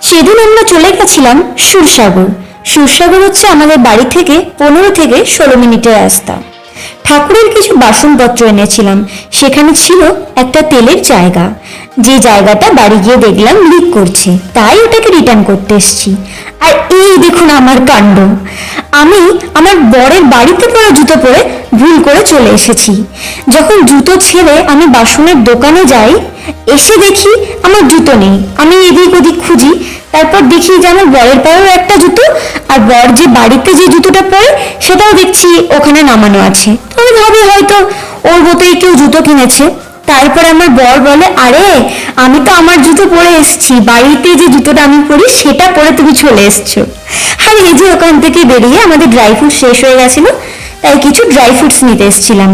সেদিন আমরা চলে গেছিলাম সুরসাগর। সুরসাগর হচ্ছে আমাদের বাড়ি থেকে 15 থেকে 16 মিনিটের রাস্তা। ঠাকুরের কিছু বাসনপত্র এনেছিলাম। সেখানে ছিল একটা তেলের জায়গা, যে জায়গাটা বাড়ি গিয়ে দেখলাম লিক করছে, তাই ওটাকে রিটার্ন করতে এসেছি। আর এই দেখুন আমার কাণ্ড, আমি আমার বরের বাড়িতে পরা জুতো পরে ভুল করে চলে এসেছি। যখন জুতো ছেড়ে আমি বাসনের দোকানে যাই, এসে দেখি আমার জুতো নেই। আমি এদিক ওদিক খুঁজি, তারপর দেখি যে আমার বরের পায়েও একটা জুতো, আর বর যে বাড়িতে যে জুতোটা পরে সেটাও দেখছি ওখানে নামানো আছে। তো আমি ভাবি হয়তো ওর মতোই কেউ জুতো কিনেছে। তারপর আমার বর বলে, আরে আমি তো আমার জুতো পরে এসেছি, বাড়িতে যে জুতোটা আমি পরি সেটা পরে তুমি চলে এসছো। আর এই যে ওখান থেকে বেরিয়ে আমাদের ড্রাই ফ্রুট শেষ হয়ে গেছিল, তাই কিছু ড্রাই ফ্রুটস নিতে এসেছিলাম।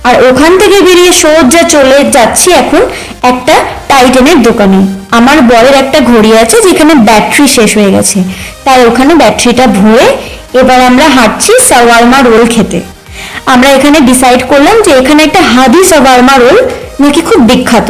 আর ওখান থেকে বেরিয়ে সোজা চলে যাচ্ছি এখন একটা টাইটানের দোকানে। আমার বরের একটা ঘড়ি আছে যেখানে ব্যাটারি শেষ হয়ে গেছে, তাই ওখানে ব্যাটারিটা ভরে এবার আমরা হাঁটছি শাওয়ারমা রোল খেতে। আমরা এখানে ডিসাইড করলাম যে এখানে একটা হাদি শাওয়ারমা রোল নাকি খুব বিখ্যাত।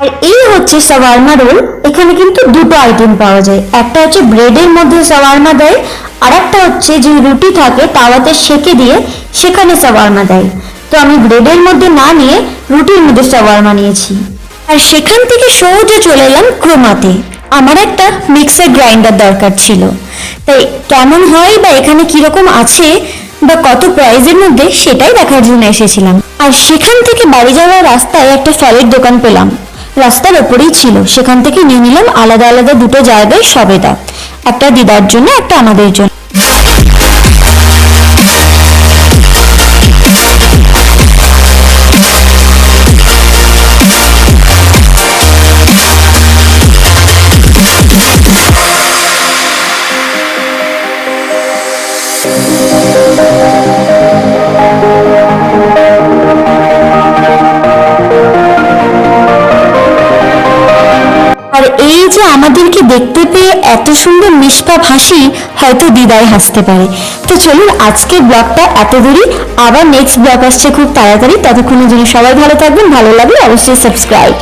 আর এই হচ্ছে শাওয়ারমা রোল। এখানে কিন্তু দুটো আইটেম পাওয়া যায়, একটা হচ্ছে ব্রেডের মধ্যে শাওয়ারমা দেয়, আর একটা হচ্ছে যে রুটি থাকে তাওয়াতে সেকে দিয়ে সেখানে শাওয়ারমা দেয়। তো আমি ব্রেডের মধ্যে না নিয়ে রুটির মধ্যে শাওয়ারমা নিয়েছি। আর সেখান থেকে সোজা চলে এলাম ক্রোমাতে। আমার একটা মিক্সার গ্রাইন্ডার দরকার ছিল, তাই কেমন হয় বা এখানে কিরকম আছে বা কত প্রাইজের মধ্যে সেটাই দেখার জন্য এসেছিলাম। আর সেখান থেকে বাড়ি যাওয়ার রাস্তায় একটা ফলের দোকান পেলাম, রাস্তার ওপরেই ছিল। সেখান থেকে নিয়ে নিলাম আলাদা আলাদা দুটো জায়গায় সবেদা, একটা দিদার জন্য একটা আমাদের জন্য। আর এই যে আমাদেরকে দেখতে পেয়ে এত সুন্দর নিষ্পাপ হাসি, হয়তো দিদাই হাসতে পারে। তো চলুন আজকের ব্লগটা এত দূরই, আবার নেক্সট ব্লগ আসছে খুব তাড়াতাড়ি। ততক্ষণের জন্য সবাই ভালো থাকবেন, ভালো লাগলে অবশ্যই সাবস্ক্রাইব।